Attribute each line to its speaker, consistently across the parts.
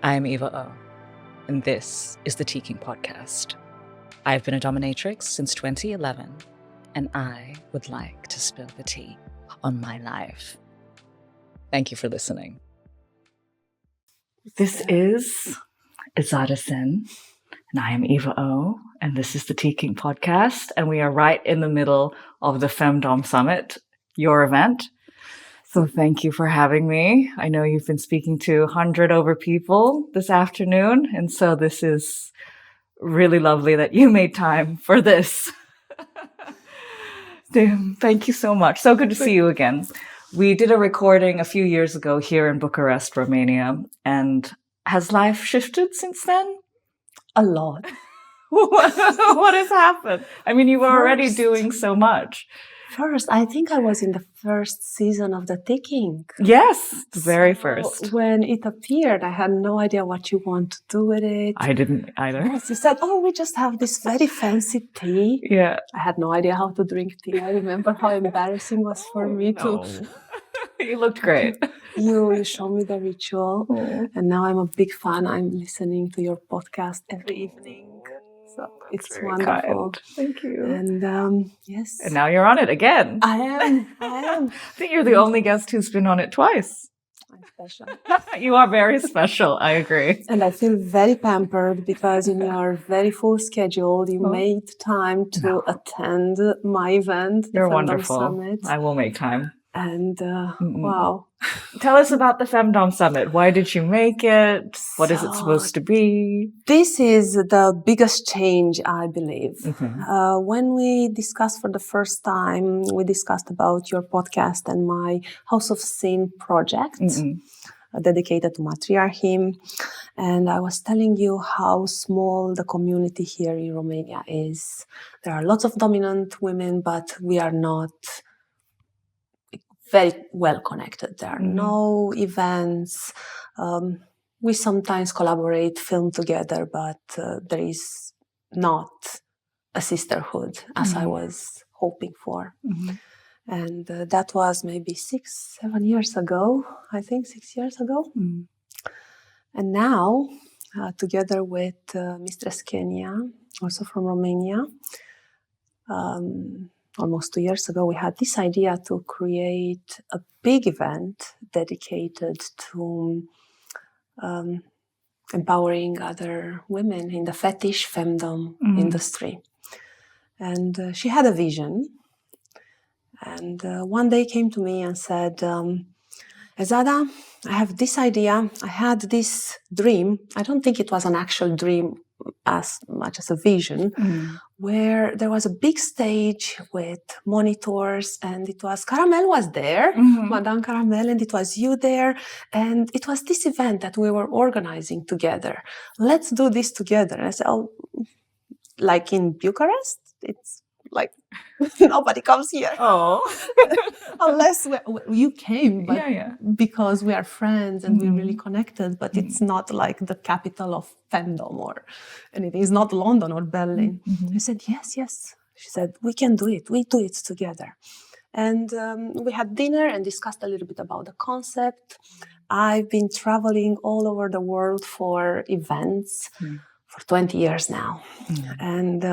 Speaker 1: I am Eva Oh, and this is the Teakink podcast. I've been a dominatrix since 2011, and I would like to spill the tea on my life. Thank you for listening. This is Ezada Sinn, and I am Eva Oh, and this is the Teakink podcast, and we are right in the middle of the Femdom Summit, your event. So thank you for having me. I know you've been speaking to 100 over people this afternoon, and so this is really lovely that you made time for this. Thank you so much. So good to see you again. We did a recording a few years ago here in Bucharest, Romania, and has life shifted since then?
Speaker 2: A lot.
Speaker 1: What has happened? I mean, you were already doing so much.
Speaker 2: First, I think I was in the first season of the teakink.
Speaker 1: Yes, the very first.
Speaker 2: When it appeared, I had no idea what you want to do with it.
Speaker 1: I didn't either.
Speaker 2: Yes, you said, we just have this very fancy tea.
Speaker 1: Yeah.
Speaker 2: I had no idea how to drink tea. I remember how embarrassing it was for me to...
Speaker 1: You looked great.
Speaker 2: You showed me the ritual, and now I'm a big fan. I'm listening to your podcast every evening. So it's wonderful.
Speaker 1: Kind. Thank you.
Speaker 2: And yes.
Speaker 1: And now you're on it again.
Speaker 2: I am.
Speaker 1: I think you're the only guest who's been on it twice.
Speaker 2: I'm special.
Speaker 1: You are very special. I agree.
Speaker 2: And I feel very pampered because in your very full schedule, you made time to attend my event.
Speaker 1: You're
Speaker 2: the Femdom
Speaker 1: wonderful.
Speaker 2: Summit.
Speaker 1: I will make time.
Speaker 2: And wow.
Speaker 1: Tell us about the Femdom Summit. Why did you make it? What is it supposed to be?
Speaker 2: This is the biggest change, I believe.
Speaker 1: Mm-hmm.
Speaker 2: When we discussed for the first time, we discussed about your podcast and my House of Sin project dedicated to Matriarchy. And I was telling you how small the community here in Romania is. There are lots of dominant women, but we are not very well connected. There are no events. We sometimes collaborate, film together, but there is not a sisterhood as I was hoping for. And that was maybe 6-7 years ago, I think 6 years ago. And now, together with Mistress Kenya, also from Romania, almost 2 years ago, we had this idea to create a big event dedicated to empowering other women in the fetish femdom industry. And she had a vision. And one day came to me and said, Ezada, I have this idea. I had this dream. I don't think it was an actual dream as much as a vision, where there was a big stage with monitors, and it was Caramel was there, Madame Caramel, and it was you there, and it was this event that we were organizing together. Let's do this together. And I said, like in Bucharest, it's like nobody comes here. Unless you came, but because we are friends and we're really connected, but it's not like the capital of Femdom or anything. It's not London or Berlin. I said, yes. She said, we can do it. We do it together. And we had dinner and discussed a little bit about the concept. I've been traveling all over the world for events for 20 years now. And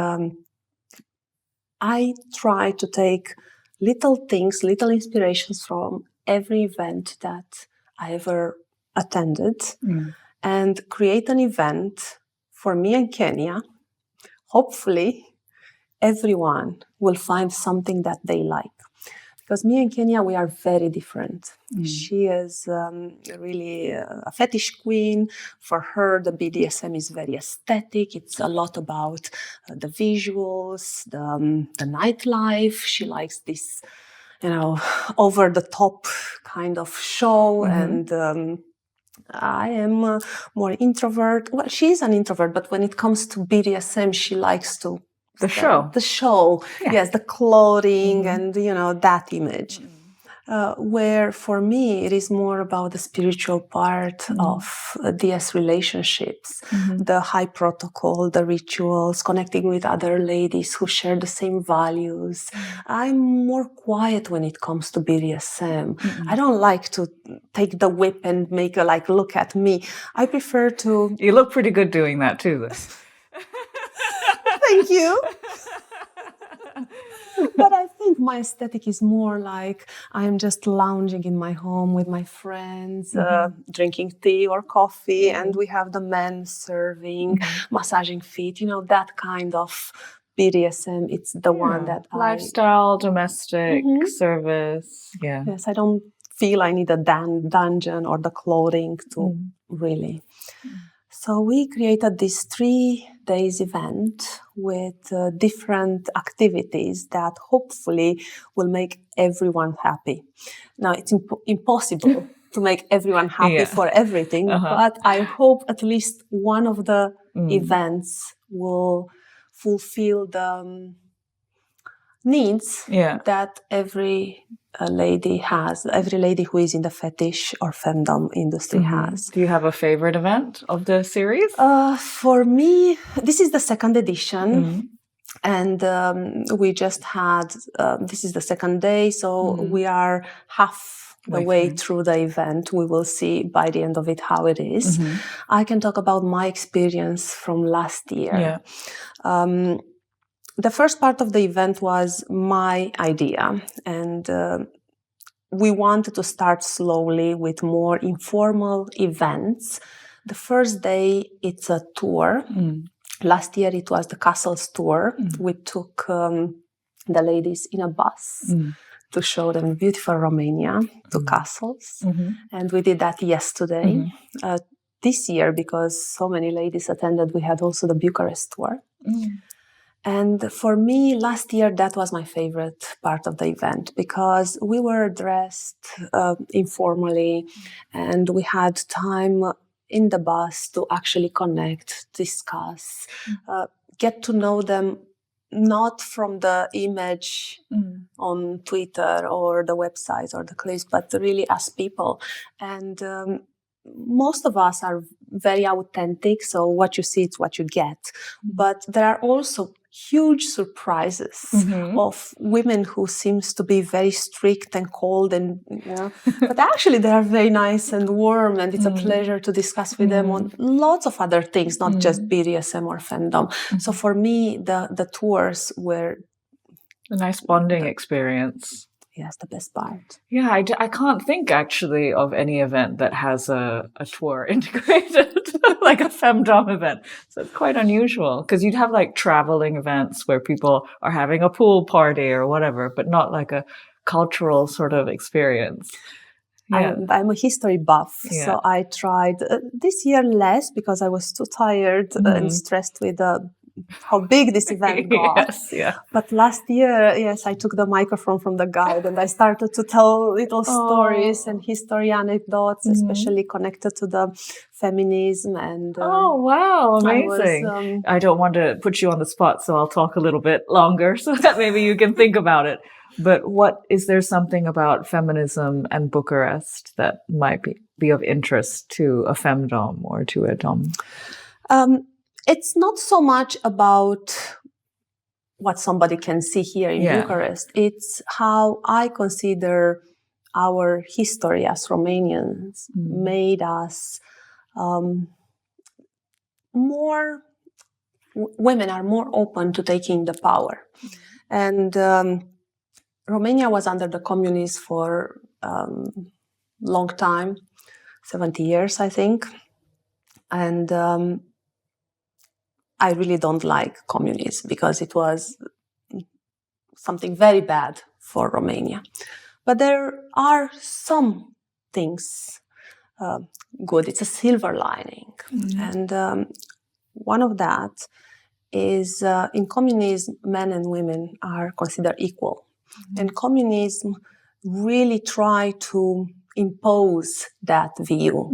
Speaker 2: I try to take little things, little inspirations from every event that I ever attended and create an event for me and Kenya. Hopefully, everyone will find something that they like. Because me and Kenya, we are very different. She is really a fetish queen. For her, the BDSM is very aesthetic. It's a lot about the visuals, the nightlife. She likes this, over-the-top kind of show. And I am more introvert. Well, she is an introvert, but when it comes to BDSM, she likes to
Speaker 1: The show.
Speaker 2: Yes, the clothing and, that image. Where for me, it is more about the spiritual part of DS relationships, the high protocol, the rituals, connecting with other ladies who share the same values. I'm more quiet when it comes to BDSM. I don't like to take the whip and make a look at me. I prefer to...
Speaker 1: You look pretty good doing that too.
Speaker 2: Thank you. But I think my aesthetic is more like I'm just lounging in my home with my friends, drinking tea or coffee, and we have the men serving, massaging feet, that kind of BDSM. It's the one that
Speaker 1: lifestyle, domestic, service. Yeah.
Speaker 2: Yes, I don't feel I need a dungeon or the clothing to really. So we created this 3 days event with different activities that hopefully will make everyone happy. Now, it's impossible to make everyone happy for everything, but I hope at least one of the events will fulfill the needs that every lady who is in the fetish or femdom industry has.
Speaker 1: Do you have a favorite event of the series?
Speaker 2: For me, this is the 2nd edition. And we just had, this is the 2nd day, so we are half the way through the event. We will see by the end of it how it is. I can talk about my experience from last year. The first part of the event was my idea, and we wanted to start slowly with more informal events. The first day, it's a tour. Last year, it was the castles tour. We took the ladies in a bus to show them beautiful Romania, to castles. And we did that yesterday. This year, because so many ladies attended, we had also the Bucharest tour. And for me, last year, that was my favorite part of the event because we were dressed informally and we had time in the bus to actually connect, discuss, get to know them, not from the image on Twitter or the website or the clips, but really as people. And most of us are very authentic, so what you see is what you get. But there are also huge surprises of women who seems to be very strict and cold, and but actually they are very nice and warm, and it's a pleasure to discuss with them on lots of other things, not just BDSM or femdom. So for me, the tours were
Speaker 1: a nice bonding experience.
Speaker 2: Yes, the best part.
Speaker 1: Yeah, I can't think actually of any event that has a tour integrated, like a femdom event. So it's quite unusual because you'd have like traveling events where people are having a pool party or whatever, but not like a cultural sort of experience. Yeah.
Speaker 2: I'm a history buff, so I tried this year less because I was too tired and stressed with how big this event got. But last year, I took the microphone from the guide and I started to tell little stories and history anecdotes, especially connected to the feminism. And
Speaker 1: oh, wow, amazing. I don't want to put you on the spot, so I'll talk a little bit longer so that maybe you can think about it. But is there something about feminism and Bucharest that might be of interest to a femdom or to a dom?
Speaker 2: It's not so much about what somebody can see here in Bucharest. It's how I consider our history as Romanians made us women are more open to taking the power. And Romania was under the communists for a long time, 70 years, I think. And I really don't like communism because it was something very bad for Romania. But there are some things good. It's a silver lining. And one of that is in communism, men and women are considered equal. And communism really tried to impose that view.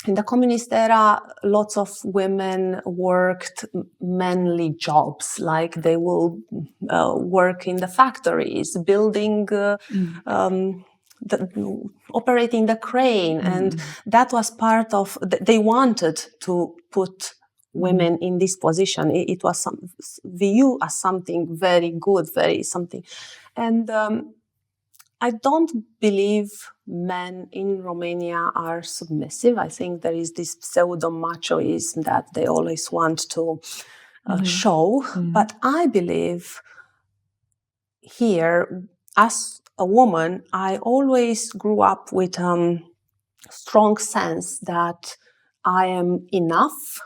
Speaker 2: In the communist era, lots of women worked manly jobs, like they will work in the factories, building, operating the crane. And that was part of, they wanted to put women in this position. It was some view as something very good, very something. And I don't believe men in Romania are submissive. I think there is this pseudo-machoism that they always want to show. But I believe here, as a woman, I always grew up with strong sense that I am enough,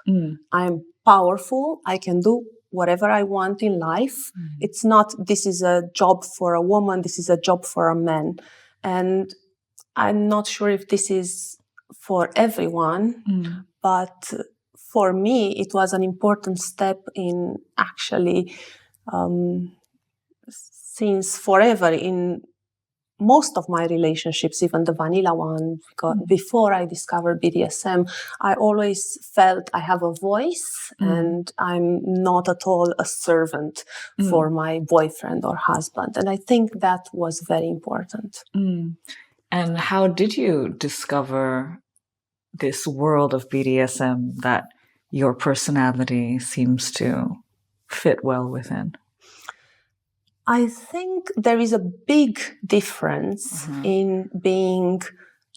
Speaker 2: I am powerful, I can do whatever I want in life. It's not, this is a job for a woman, this is a job for a man. And I'm not sure if this is for everyone, but for me, it was an important step in actually, since forever in most of my relationships, even the vanilla one, because before I discovered BDSM, I always felt I have a voice and I'm not at all a servant for my boyfriend or husband. And I think that was very important.
Speaker 1: And how did you discover this world of BDSM that your personality seems to fit well within?
Speaker 2: I think there is a big difference in being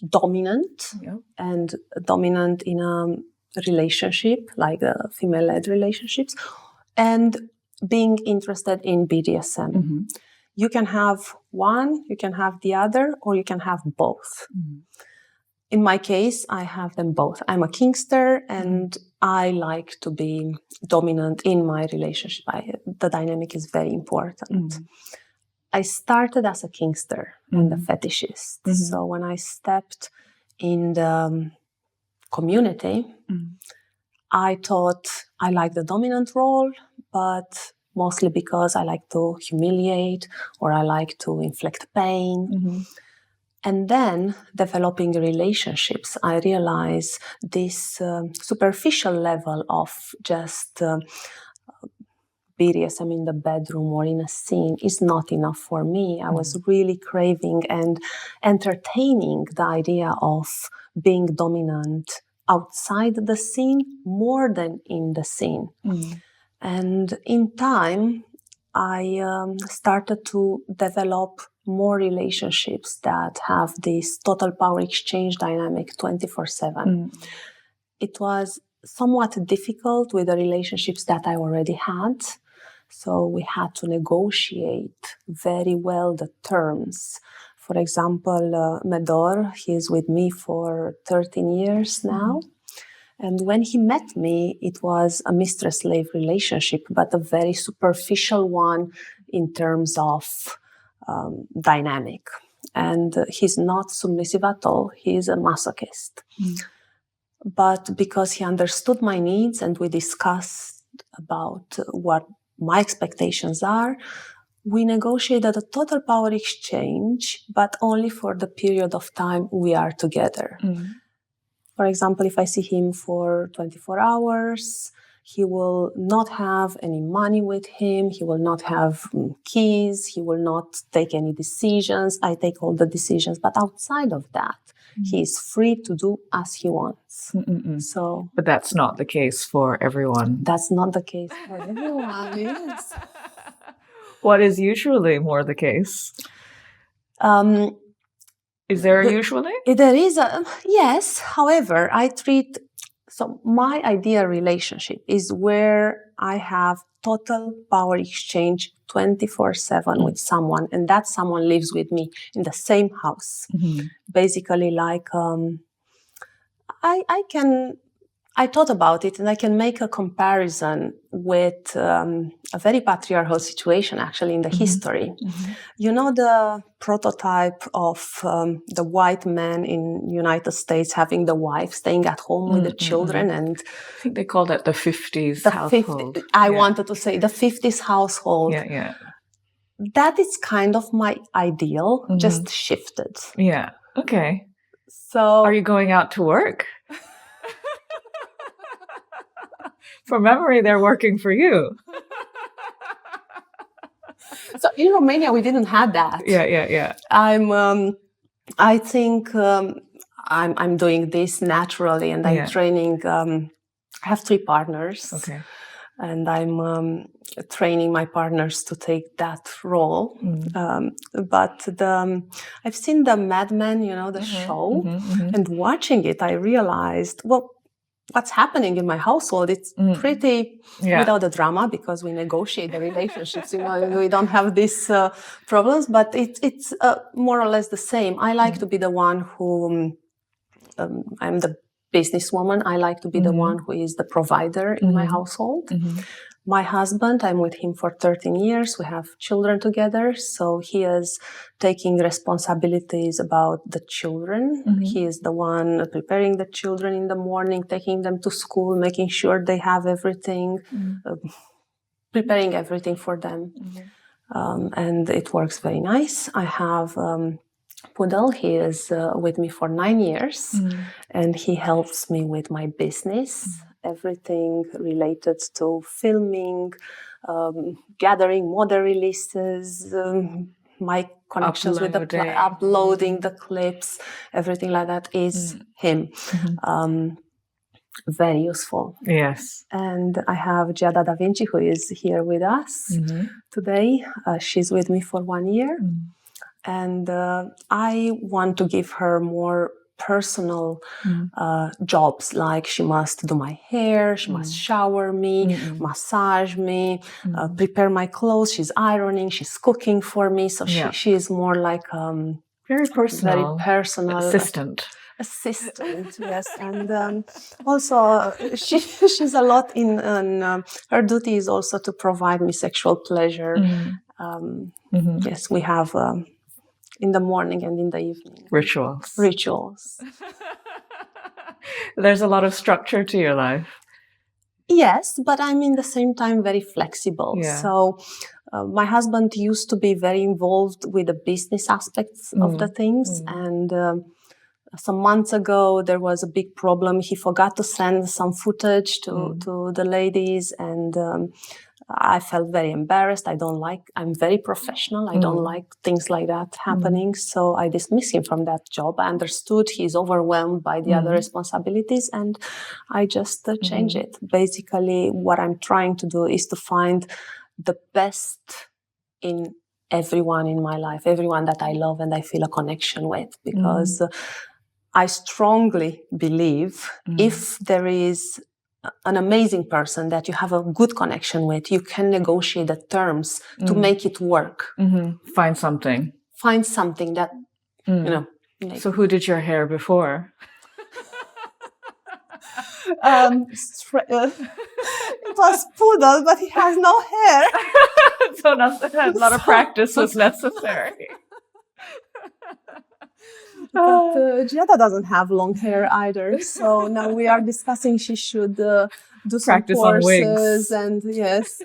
Speaker 2: dominant and dominant in a relationship, like female-led relationships, and being interested in BDSM. You can have one, you can have the other, or you can have both. In my case, I have them both. I'm a kinkster and I like to be dominant in my relationship. The dynamic is very important. I started as a kinkster and a fetishist. So when I stepped in the community, I thought I like the dominant role, but mostly because I like to humiliate or I like to inflict pain. And then developing relationships, I realized this superficial level of just BDSM in the bedroom or in a scene is not enough for me. I was really craving and entertaining the idea of being dominant outside the scene more than in the scene. And in time, I started to develop more relationships that have this total power exchange dynamic 24/7. It was somewhat difficult with the relationships that I already had. So we had to negotiate very well the terms. For example, Medor, he is with me for 13 years now. And when he met me, it was a mistress-slave relationship, but a very superficial one in terms of dynamic. And he's not submissive at all. He is a masochist. But because he understood my needs and we discussed about what my expectations are, we negotiated a total power exchange, but only for the period of time we are together. For example, if I see him for 24 hours, he will not have any money with him. He will not have keys. He will not take any decisions. I take all the decisions. But outside of that, he is free to do as he wants. So,
Speaker 1: but that's not the case for everyone.
Speaker 2: That's not the case for everyone, yes.
Speaker 1: What is usually more the case? Is there usually?
Speaker 2: There is yes. However, so my ideal relationship is where I have total power exchange 24/7 with someone, and that someone lives with me in the same house. Basically, like I thought about it and I can make a comparison with a very patriarchal situation actually in the history. You know the prototype of the white man in United States having the wife staying at home with the children, and
Speaker 1: I think they call that the 50s household.
Speaker 2: I wanted to say the 50s household.
Speaker 1: Yeah.
Speaker 2: That is kind of my ideal, just shifted.
Speaker 1: Yeah. Okay.
Speaker 2: So
Speaker 1: are you going out to work? From memory, they're working for you.
Speaker 2: So in Romania, we didn't have that.
Speaker 1: Yeah.
Speaker 2: I think I'm doing this naturally, and I'm training. I have 3 partners.
Speaker 1: Okay.
Speaker 2: and I'm training my partners to take that role. But I've seen the Mad Men, the show, and watching it, I realized, well, what's happening in my household, it's pretty without the drama, because we negotiate the relationships, we don't have these problems, but it's more or less the same. I like to be the one who, I'm the businesswoman. I like to be the one who is the provider in my household. My husband, I'm with him for 13 years. We have children together. So he is taking responsibilities about the children. He is the one preparing the children in the morning, taking them to school, making sure they have everything, preparing everything for them. And it works very nice. I have Poodle. He is with me for 9 years, and he helps me with my business. Everything related to filming, gathering model releases, my connections with the uploading the clips, everything like that is him. Very useful.
Speaker 1: Yes.
Speaker 2: And I have Giada Da Vinci, who is here with us today. She's with me for 1 year. And I want to give her more personal jobs, like she must do my hair, she must shower me, massage me, prepare my clothes. She's ironing, she's cooking for me. So she is more like
Speaker 1: very personal assistant.
Speaker 2: Yes, and also she's a lot in her duty is also to provide me sexual pleasure. Yes, we have in the morning and in the evening rituals.
Speaker 1: There's a lot of structure to your life.
Speaker 2: Yes, but I'm in the same time very flexible. So my husband used to be very involved with the business aspects of the things, and some months ago there was a big problem. He forgot to send some footage to the ladies, and I felt very embarrassed. I'm very professional. I don't like things like that happening. So I dismissed him from that job. I understood he's overwhelmed by the other responsibilities, and I just changed it. Basically, what I'm trying to do is to find the best in everyone in my life, everyone that I love and I feel a connection with, because I strongly believe if there is an amazing person that you have a good connection with, you can negotiate the terms to make it work.
Speaker 1: Find something
Speaker 2: that,
Speaker 1: So who did your hair before?
Speaker 2: It was Poodle, but he has no hair.
Speaker 1: So a lot of practice was necessary.
Speaker 2: But Giada doesn't have long hair either, so now we are discussing she should do
Speaker 1: practice
Speaker 2: some courses
Speaker 1: on wigs.
Speaker 2: And yes.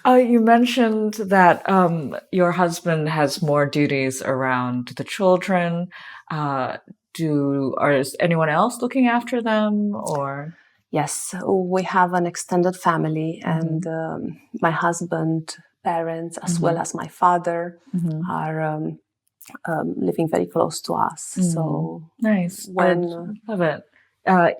Speaker 1: You mentioned that your husband has more duties around the children. Is anyone else looking after them, or?
Speaker 2: Yes, we have an extended family, and my husband, parents, as well as my father, are living very close to us. So
Speaker 1: nice. Love it.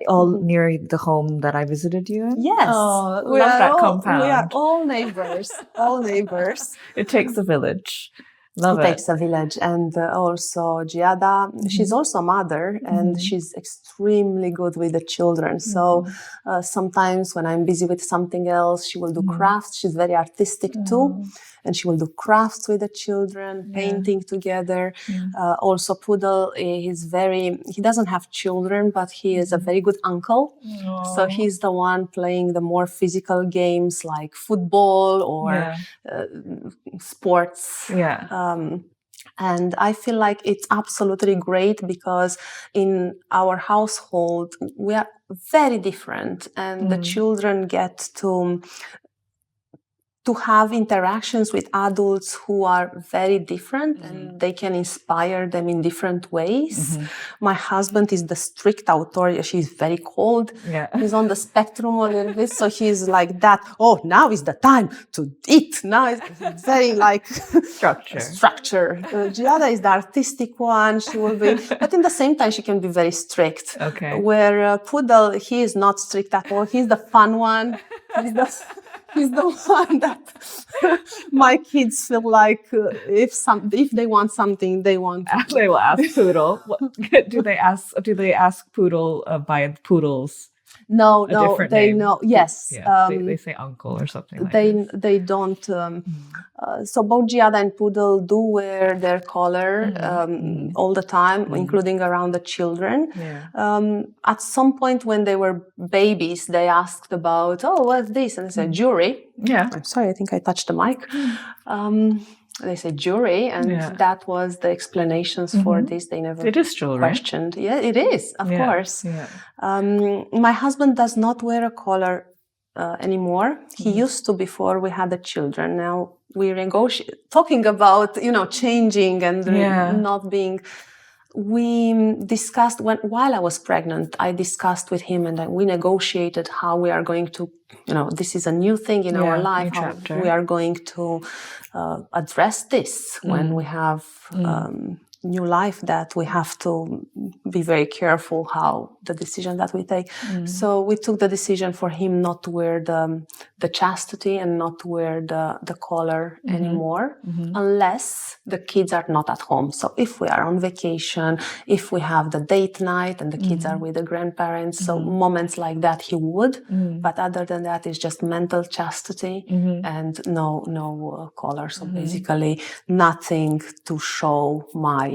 Speaker 1: All near the home that I visited you in?
Speaker 2: Yes.
Speaker 1: Oh, love that compound.
Speaker 2: We are all neighbors. All neighbors.
Speaker 1: It takes a village. Love it.
Speaker 2: It takes a village. And also Giada, she's also a mother, and she's extremely good with the children. So sometimes when I'm busy with something else, she will do crafts. She's very artistic too. And she will do crafts with the children, painting together. Also Poodle, he doesn't have children, but he is a very good uncle. So he's the one playing the more physical games like football or sports. And I feel like it's absolutely great, because in our household, we are very different, and the children get to to have interactions with adults who are very different and they can inspire them in different ways. My husband is the strict authority. She's very cold.
Speaker 1: Yeah.
Speaker 2: He's on the spectrum a little bit. So he's like that. Oh, now is the time to eat. Now it's very like structure. Giada is the artistic one. She will be, but in the same time, she can be very strict.
Speaker 1: Okay.
Speaker 2: Where Poodle, he is not strict at all. He's the fun one. He's the one that my kids feel like if they want something, they want.
Speaker 1: They will ask Poodle. Do they ask Poodle by Poodles?
Speaker 2: No, they
Speaker 1: name?
Speaker 2: know. Yes,
Speaker 1: yeah, they say uncle or something.
Speaker 2: They don't. So both Giada and Poodle do wear their collar all the time, including around the children.
Speaker 1: Yeah.
Speaker 2: At some point when they were babies, they asked about, oh, what's this? And they said, jewelry.
Speaker 1: Yeah.
Speaker 2: I'm sorry, I think I touched the mic. They said jewelry, and that was the explanations for this. They never
Speaker 1: It is jewelry.
Speaker 2: questioned. Yeah, it is, of course.
Speaker 1: Yeah.
Speaker 2: My husband does not wear a collar anymore. He used to before we had the children. Now we negotiate, talking about, changing and not being. We discussed while I was pregnant, I discussed with him and we negotiated how we are going to, this is a new thing in our life, how we are going to address this when we have new life, that we have to be very careful how the decision that we take. So we took the decision for him not to wear the chastity and not to wear the collar anymore, unless the kids are not at home. So if we are on vacation, if we have the date night and the kids are with the grandparents, so moments like that he would, but other than that, it's just mental chastity and no collar. So basically nothing to show my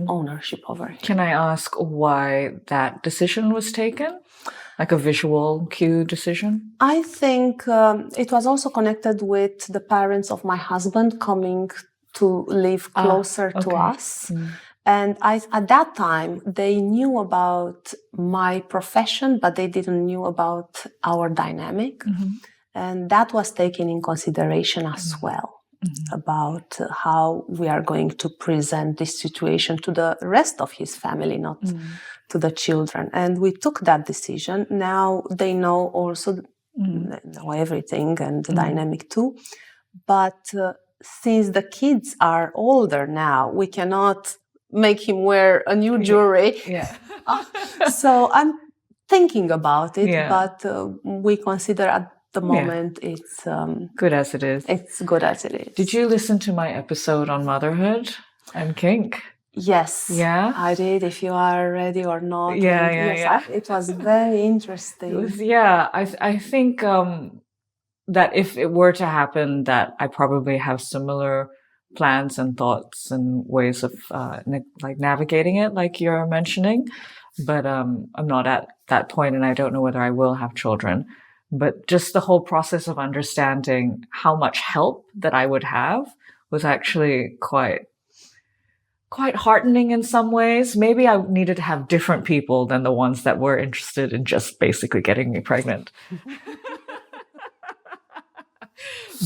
Speaker 2: ownership over it.
Speaker 1: Can I ask why that decision was taken? Like a visual cue decision?
Speaker 2: I think it was also connected with the parents of my husband coming to live closer to us. And at that time, they knew about my profession, but they didn't know about our dynamic. And that was taken in consideration as well. About how we are going to present this situation to the rest of his family, not to the children. And we took that decision. Now they know also know everything and the dynamic too. But since the kids are older now, we cannot make him wear a new jewelry. So I'm thinking about it, but we consider at the moment it's
Speaker 1: good as it is.
Speaker 2: It's good as it is.
Speaker 1: Did you listen to my episode on motherhood and kink?
Speaker 2: Yes.
Speaker 1: Yeah,
Speaker 2: I did. If you are ready or not.
Speaker 1: Yeah.
Speaker 2: It was very interesting.
Speaker 1: I think that if it were to happen, that I probably have similar plans and thoughts and ways of navigating it, like you're mentioning. But I'm not at that point, and I don't know whether I will have children. But just the whole process of understanding how much help that I would have was actually quite heartening in some ways. Maybe I needed to have different people than the ones that were interested in just basically getting me pregnant.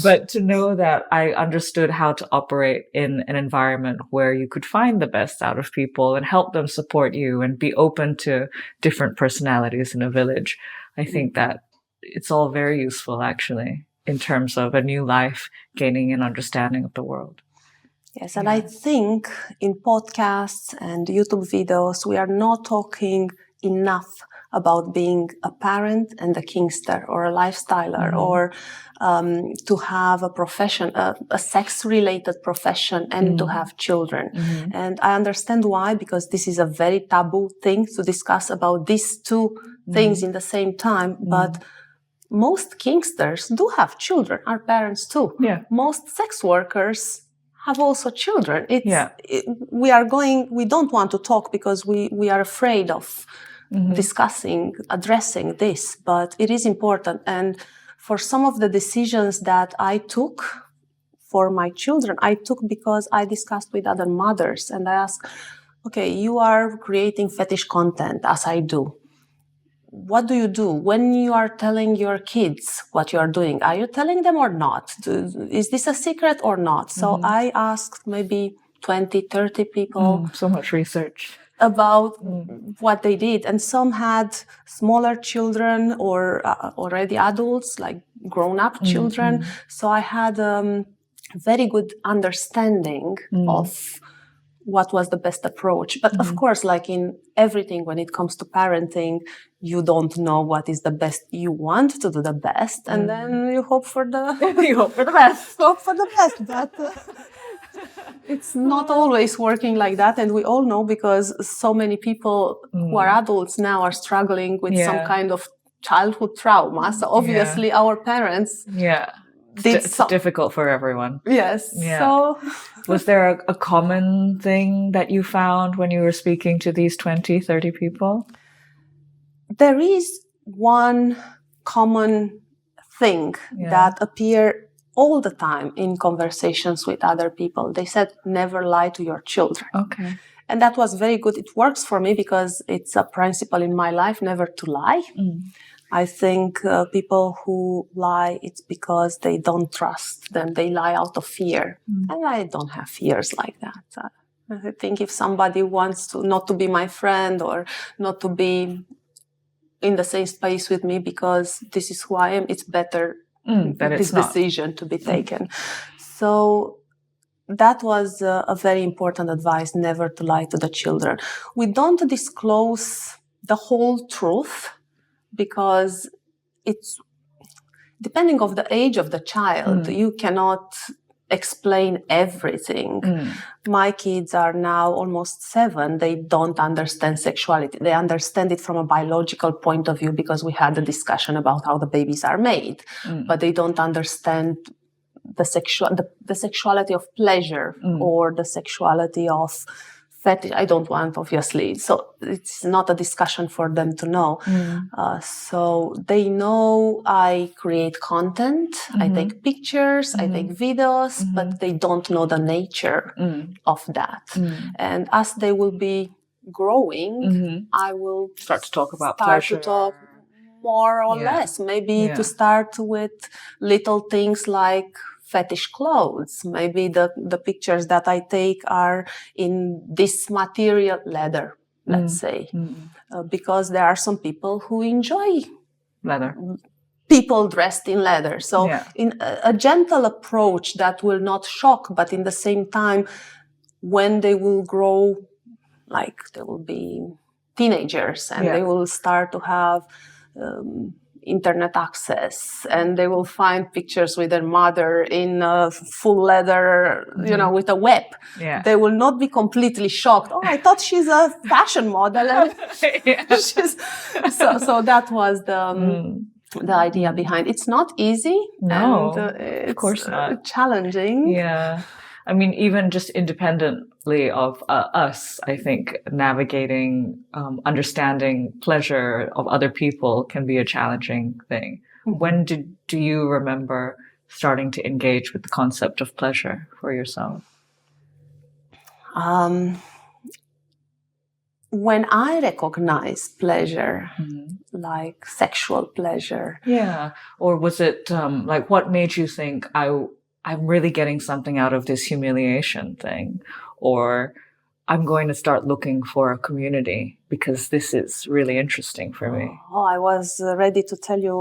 Speaker 1: But to know that I understood how to operate in an environment where you could find the best out of people and help them support you and be open to different personalities in a village, I think that it's all very useful, actually, in terms of a new life, gaining an understanding of the world.
Speaker 2: Yes, and I think in podcasts and YouTube videos, we are not talking enough about being a parent and a kinkster or a lifestyler or to have a profession, a sex-related profession and to have children. And I understand why, because this is a very taboo thing to discuss about these two things in the same time, but most kinksters do have children, our parents too. Most sex workers have also children. We don't want to talk because we are afraid of discussing, addressing this, but it is important. And for some of the decisions that I took for my children, I took because I discussed with other mothers and I asked, okay, you are creating fetish content as I do. what do you do when you are telling your kids what you are doing? Are you telling them or not? Is this a secret or not? So I asked maybe 20, 30 people.
Speaker 1: So much research.
Speaker 2: About what they did. And some had smaller children or already adults, like grown-up children. So I had very good understanding of what was the best approach. But of course, like in everything, when it comes to parenting, you don't know what is the best. You want to do the best, and then you hope for the
Speaker 1: you hope for the best.
Speaker 2: Hope for the best, but it's not always working like that. And we all know, because so many people who are adults now are struggling with some kind of childhood trauma. So obviously, our parents.
Speaker 1: It's difficult for everyone.
Speaker 2: Yes.
Speaker 1: Yeah.
Speaker 2: So,
Speaker 1: was there a common thing that you found when you were speaking to these 20, 30 people?
Speaker 2: There is one common thing that appear all the time in conversations with other people. They said, never lie to your children.
Speaker 1: Okay.
Speaker 2: And that was very good. It works for me because it's a principle in my life, never to lie. I think people who lie, it's because they don't trust them. They lie out of fear. And I don't have fears like that. I think if somebody wants to not to be my friend or not to be in the same space with me because this is who I am, it's better this decision to be taken. So that was a very important advice, never to lie to the children. We don't disclose the whole truth, because it's depending on the age of the child, you cannot explain everything. My kids are now almost 7. They don't understand sexuality. They understand it from a biological point of view because we had a discussion about how the babies are made, but they don't understand the sexuality of pleasure or the sexuality of fetish. I don't want, obviously. So it's not a discussion for them to know. So they know I create content, I take pictures, I take videos, but they don't know the nature of that. And as they will be growing, I will
Speaker 1: start to talk about
Speaker 2: start
Speaker 1: pleasure.
Speaker 2: to talk more or less. Maybe to start with little things like fetish clothes. Maybe the pictures that I take are in this material, leather, let's say, because there are some people who enjoy
Speaker 1: leather.
Speaker 2: People dressed in leather. So in a gentle approach that will not shock, but in the same time, when they will grow, like they will be teenagers and they will start to have internet access, and they will find pictures with their mother in full leather, with a web. They will not be completely shocked. Oh, I thought she's a fashion model. And so that was the idea behind. It's not easy.
Speaker 1: No,
Speaker 2: and, it's
Speaker 1: of course not.
Speaker 2: Challenging.
Speaker 1: Yeah. I mean, even just independently of us, I think navigating, understanding pleasure of other people can be a challenging thing. When do you remember starting to engage with the concept of pleasure for yourself?
Speaker 2: When I recognize pleasure, like sexual pleasure.
Speaker 1: Yeah. Or was it like, what made you think I'm really getting something out of this humiliation thing, or I'm going to start looking for a community because this is really interesting for me?
Speaker 2: Oh, I was ready to tell you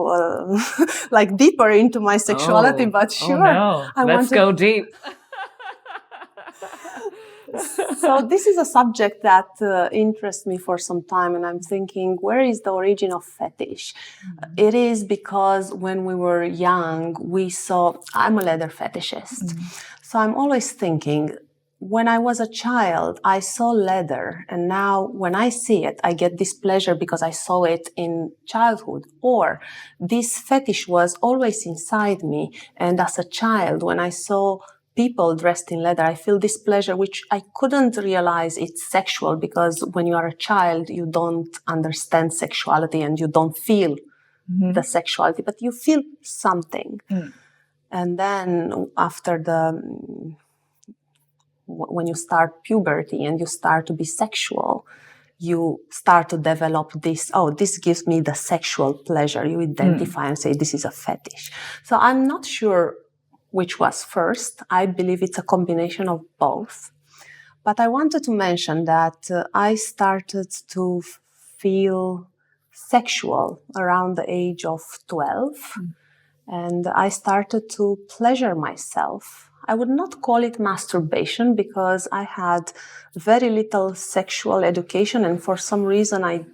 Speaker 2: like deeper into my sexuality, but sure.
Speaker 1: Oh no, let's go deep.
Speaker 2: So this is a subject that interests me for some time, and I'm thinking, where is the origin of fetish? It is because when we were young, I'm a leather fetishist. So I'm always thinking, when I was a child, I saw leather, and now when I see it, I get this pleasure because I saw it in childhood. Or this fetish was always inside me, and as a child, when I saw people dressed in leather, I feel this pleasure, which I couldn't realize it's sexual, because when you are a child, you don't understand sexuality and you don't feel the sexuality, but you feel something. And then after when you start puberty and you start to be sexual, you start to develop this, this gives me the sexual pleasure. You identify and say, this is a fetish. So I'm not sure which was first. I believe it's a combination of both. But I wanted to mention that I started to feel sexual around the age of 12. And I started to pleasure myself. I would not call it masturbation because I had very little sexual education, and for some reason I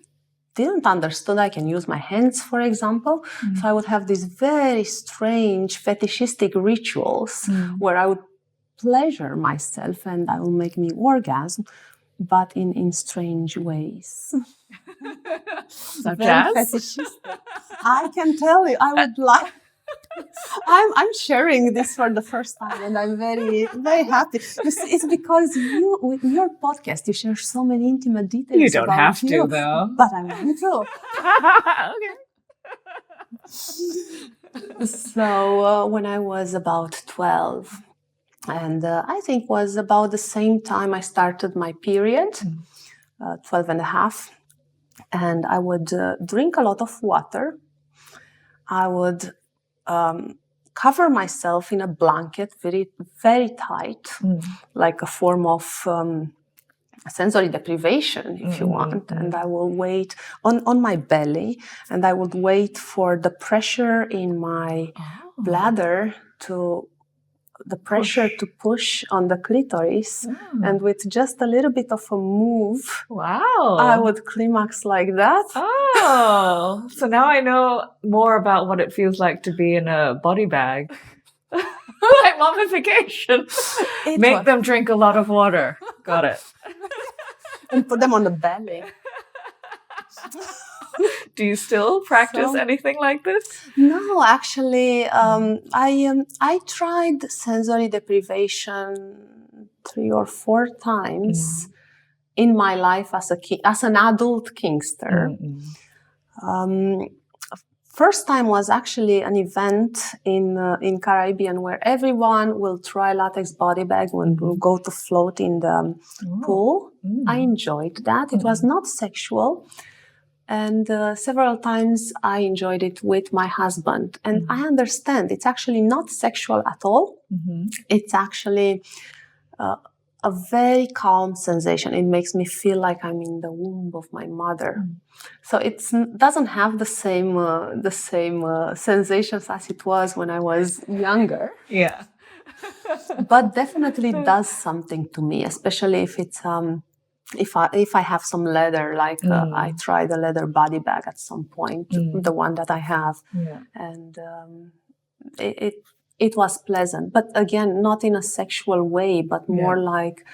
Speaker 2: didn't understand I can use my hands, for example. So I would have these very strange fetishistic rituals where I would pleasure myself and that will make me orgasm, but in strange ways.
Speaker 1: Such as?
Speaker 2: Fetishistic. I can tell you, I would like. I'm sharing this for the first time, and I'm very, very happy. It's because you, with your podcast, you share so many intimate details.
Speaker 1: You don't have to, though.
Speaker 2: But I want to.
Speaker 1: Okay.
Speaker 2: So when I was about 12, and I think was about the same time I started my period, 12 and a half, and I would drink a lot of water. I would cover myself in a blanket, very, very tight, like a form of sensory deprivation, if you want. And I will wait on my belly, and I would wait for the pressure in my bladder to push on the clitoris, and with just a little bit of a move, I would climax like that.
Speaker 1: Oh, so now I know more about what it feels like to be in a body bag. Like mummification. Make them drink a lot of water. Got it.
Speaker 2: And put them on the belly.
Speaker 1: Do you still practice anything like this?
Speaker 2: No, actually, I tried sensory deprivation 3 or 4 times in my life as an adult kinkster. First time was actually an event in Caribbean where everyone will try latex body bag when we'll go to float in the pool. I enjoyed that. It was not sexual. And several times I enjoyed it with my husband. And I understand it's actually not sexual at all. It's actually a very calm sensation. It makes me feel like I'm in the womb of my mother. So it doesn't have the same sensations as it was when I was younger.
Speaker 1: Yeah.
Speaker 2: But definitely does something to me, especially if it's if I have some leather, like I tried a leather body bag at some point, the one that I have, and it was pleasant. But again, not in a sexual way, but more like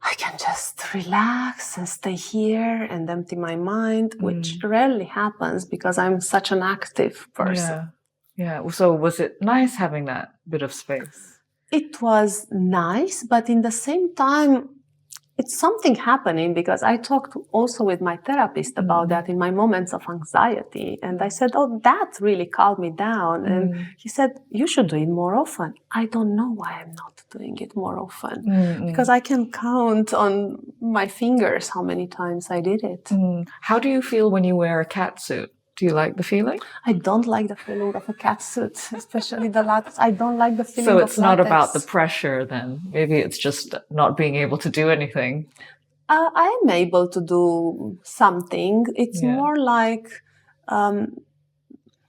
Speaker 2: I can just relax and stay here and empty my mind, which rarely happens because I'm such an active person.
Speaker 1: Yeah. So was it nice having that bit of space?
Speaker 2: It was nice, but in the same time, it's something happening because I talked also with my therapist about that in my moments of anxiety. And I said, that really calmed me down. And he said, you should do it more often. I don't know why I'm not doing it more often. Because I can count on my fingers how many times I did it.
Speaker 1: How do you feel when you wear a catsuit? Do you like the feeling?
Speaker 2: I don't like the feeling of a catsuit, especially the latex. I don't like the feeling of latex.
Speaker 1: So it's not about the pressure then? Maybe it's just not being able to do anything?
Speaker 2: I'm able to do something. It's more like...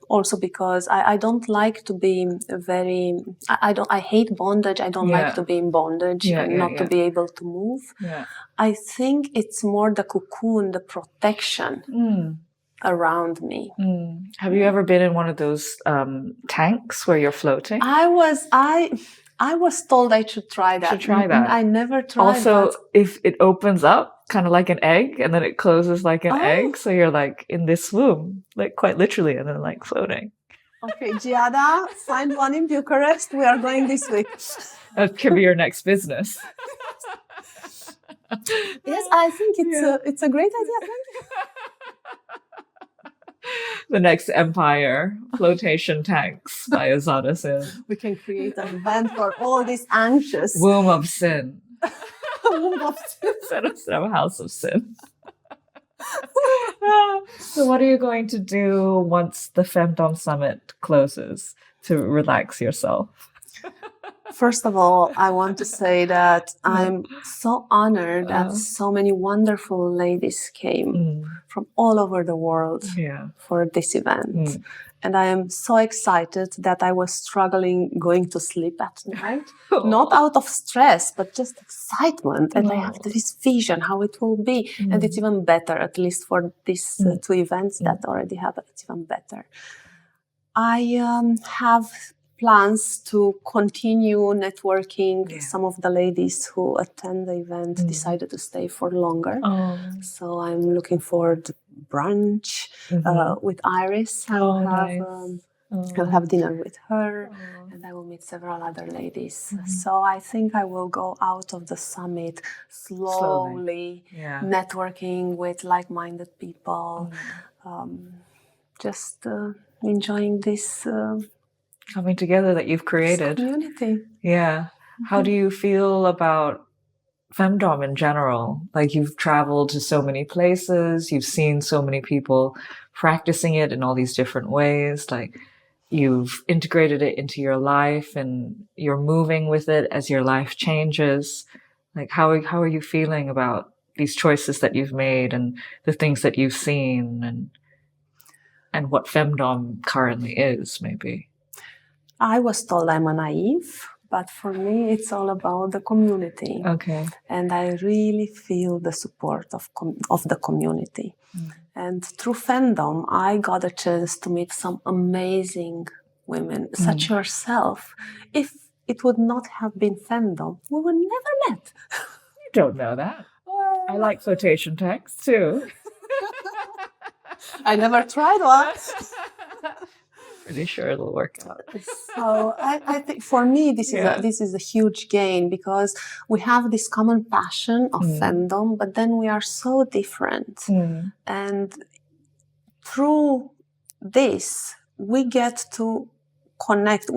Speaker 2: also because I don't like to be very... I hate bondage. I don't like to be in bondage and not to be able to move. I think it's more the cocoon, the protection around me.
Speaker 1: Have you ever been in one of those tanks where you're floating?
Speaker 2: I was told I should try that.
Speaker 1: Should try that.
Speaker 2: I never tried.
Speaker 1: Also, if it opens up, kind of like an egg, and then it closes like an egg, so you're like in this womb, like quite literally, and then like floating.
Speaker 2: Okay, Giada, find one in Bucharest. We are going this week.
Speaker 1: That could be your next business.
Speaker 2: Yes, I think it's a great idea. Thank you.
Speaker 1: The next empire, Floatation tanks by Ezada Sinn.
Speaker 2: We can create an event for all these anxious.
Speaker 1: Womb of Sin.
Speaker 2: Womb of Sin.
Speaker 1: Instead of House of Sin. So what are you going to do once the Femdom Summit closes to relax yourself?
Speaker 2: First of all, I want to say that I'm so honored that so many wonderful ladies came from all over the world for this event. And I am so excited that I was struggling going to sleep at night, not out of stress, but just excitement. And I have this vision how it will be. And it's even better, at least for these two events that already happened, it's even better. I have plans to continue networking. Some of the ladies who attend the event decided to stay for longer. So I'm looking forward to brunch with Iris. I'll have dinner with her and I will meet several other ladies. So I think I will go out of the summit slowly. Networking with like-minded people, just enjoying this
Speaker 1: coming together that you've created.
Speaker 2: Community.
Speaker 1: Yeah. How do you feel about Femdom in general? Like, you've traveled to so many places, you've seen so many people practicing it in all these different ways. Like, you've integrated it into your life and you're moving with it as your life changes. Like, how are you feeling about these choices that you've made and the things that you've seen and what Femdom currently is, maybe?
Speaker 2: I was told I'm a naive, but for me, it's all about the community.
Speaker 1: Okay.
Speaker 2: And I really feel the support of the community. And through Femdom, I got a chance to meet some amazing women, such yourself. If it would not have been Femdom, we would never met.
Speaker 1: You don't know that. I like flotation texts too.
Speaker 2: I never tried one.
Speaker 1: Pretty sure it'll work out.
Speaker 2: So I think for me this is a huge gain, because we have this common passion of Femdom, but then we are so different. And through this, we get to connect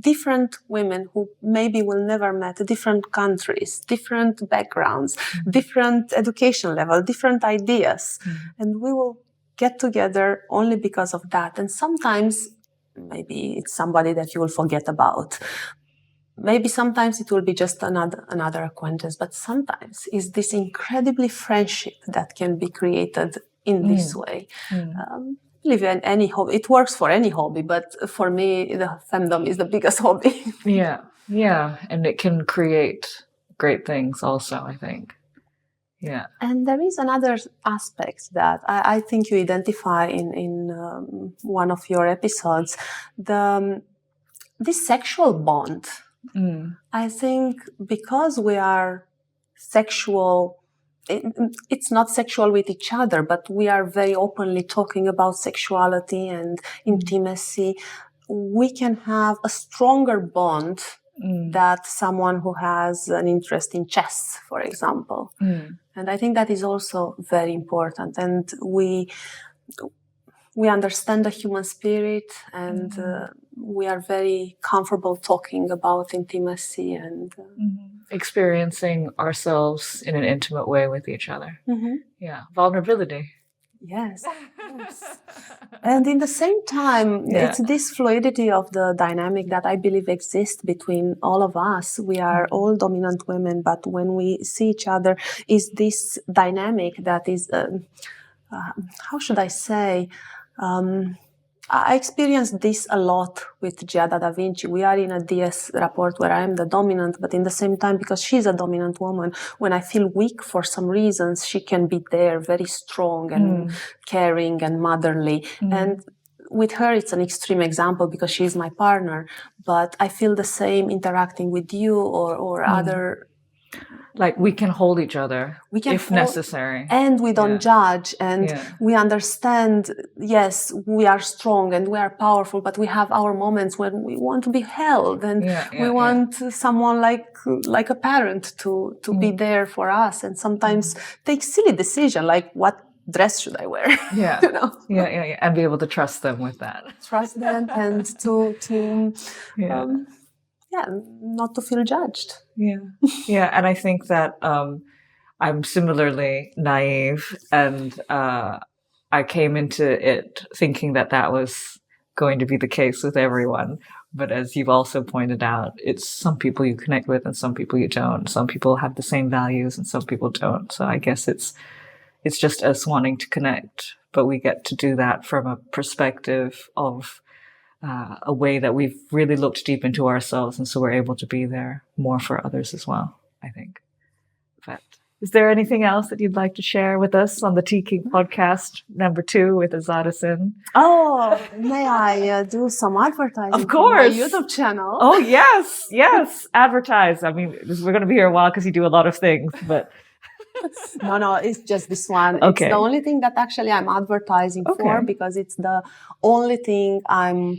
Speaker 2: different women who maybe will never met, different countries, different backgrounds, different education level, different ideas. And we will get together only because of that. And sometimes maybe it's somebody that you will forget about. Maybe sometimes it will be just another acquaintance, but sometimes it's this incredibly friendship that can be created in this way. Live in any hobby. It works for any hobby, but for me, the Femdom is the biggest hobby.
Speaker 1: Yeah. And it can create great things also, I think. Yeah.
Speaker 2: And there is another aspect that I think you identify in one of your episodes, this sexual bond. I think because we are sexual, it's not sexual with each other, but we are very openly talking about sexuality and intimacy. We can have a stronger bond that someone who has an interest in chess, for example. And I think that is also very important. And we understand the human spirit, and we are very comfortable talking about intimacy and
Speaker 1: experiencing ourselves in an intimate way with each other. Yeah, vulnerability.
Speaker 2: Yes. And in the same time, it's this fluidity of the dynamic that I believe exists between all of us. We are all dominant women, but when we see each other, is this dynamic that is, how should I say, I experienced this a lot with Giada Da Vinci. We are in a DS rapport where I am the dominant, but in the same time, because she's a dominant woman, when I feel weak for some reasons, she can be there, very strong and caring and motherly. And with her, it's an extreme example because she's my partner, but I feel the same interacting with you or other.
Speaker 1: Like, we can hold each other if necessary.
Speaker 2: And we don't judge. And we understand, yes, we are strong and we are powerful, but we have our moments when we want to be held. And we want someone like a parent to be there for us. And sometimes take silly decision, like what dress should I wear? You know?
Speaker 1: And be able to trust them with that.
Speaker 2: Trust them and not to feel judged.
Speaker 1: And I think that I'm similarly naive, and I came into it thinking that that was going to be the case with everyone. But as you've also pointed out, it's some people you connect with and some people you don't. Some people have the same values and some people don't. So I guess it's just us wanting to connect, but we get to do that from a perspective of a way that we've really looked deep into ourselves, and so we're able to be there more for others as well, I think. But is there anything else that you'd like to share with us on the Teakink podcast number 2 with Ezada Sinn?
Speaker 2: Oh, may I do some advertising?
Speaker 1: Of course.
Speaker 2: For my YouTube channel.
Speaker 1: Oh, yes. Advertise. I mean, we're going to be here a while because you do a lot of things, but...
Speaker 2: No, it's just this one.
Speaker 1: Okay.
Speaker 2: It's the only thing that actually I'm advertising for, because it's the only thing I'm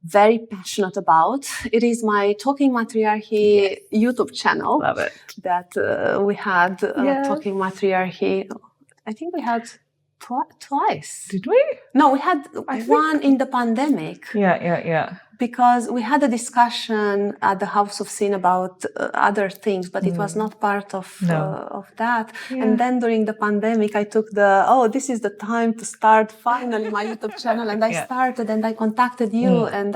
Speaker 2: very passionate about. It is my Talking Matriarchy YouTube channel.
Speaker 1: Love it.
Speaker 2: That we had Talking Matriarchy. I think we had twice.
Speaker 1: Did we?
Speaker 2: No, we had one in the pandemic.
Speaker 1: Yeah.
Speaker 2: Because we had a discussion at the House of Sin about other things, but it was not part of that. Yeah. And then during the pandemic, I took this is the time to start finally my YouTube channel. And I started and I contacted you and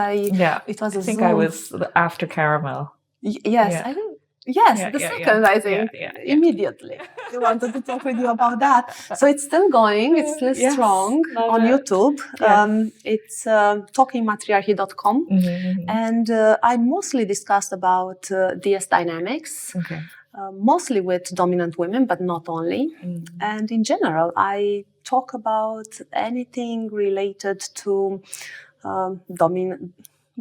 Speaker 2: it was a Zoom.
Speaker 1: I was after Caramel.
Speaker 2: Yes, yeah. I think. Yes, the second, I think, immediately. We wanted to talk with you about that. So it's still going, it's still strong on YouTube. Yes. It's talkingmatriarchy.com. And I mostly discussed about DS dynamics, mostly with dominant women, but not only. And in general, I talk about anything related to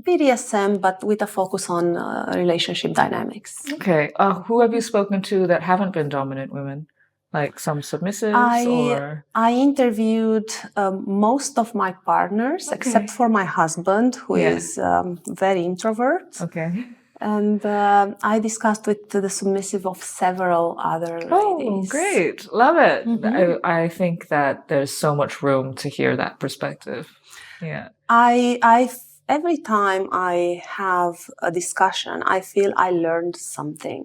Speaker 2: BDSM, but with a focus on relationship dynamics.
Speaker 1: Okay. Who have you spoken to that haven't been dominant women? Like some submissives?
Speaker 2: I interviewed most of my partners, except for my husband, who is very introvert.
Speaker 1: Okay.
Speaker 2: And I discussed with the submissive of several other ladies.
Speaker 1: Oh, great. Love it. I think that there's so much room to hear that perspective. Yeah.
Speaker 2: Every time I have a discussion, I feel I learned something.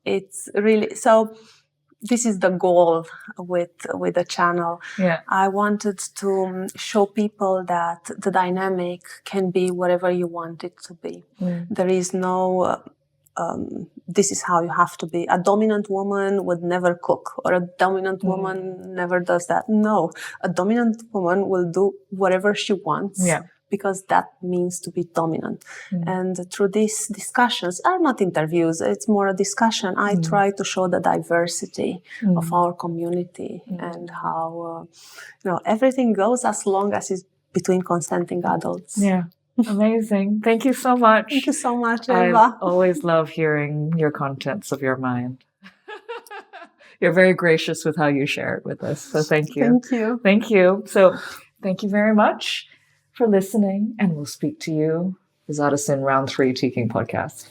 Speaker 2: It's really, so this is the goal with the channel. Yeah. I wanted to show people that the dynamic can be whatever you want it to be. There is no, this is how you have to be. A dominant woman would never cook, or a dominant woman never does that. No, a dominant woman will do whatever she wants. Yeah. Because that means to be dominant. And through these discussions, are not interviews, it's more a discussion, I try to show the diversity of our community and how everything goes as long as it's between consenting adults.
Speaker 1: Yeah, amazing. Thank you so much.
Speaker 2: Thank you so much, Eva.
Speaker 1: I always love hearing your contents of your mind. You're very gracious with how you share it with us, so thank you.
Speaker 2: Thank you.
Speaker 1: Thank you. So thank you very much for listening, and we'll speak to you, Ezada Sinn, round 3 Teakink podcast.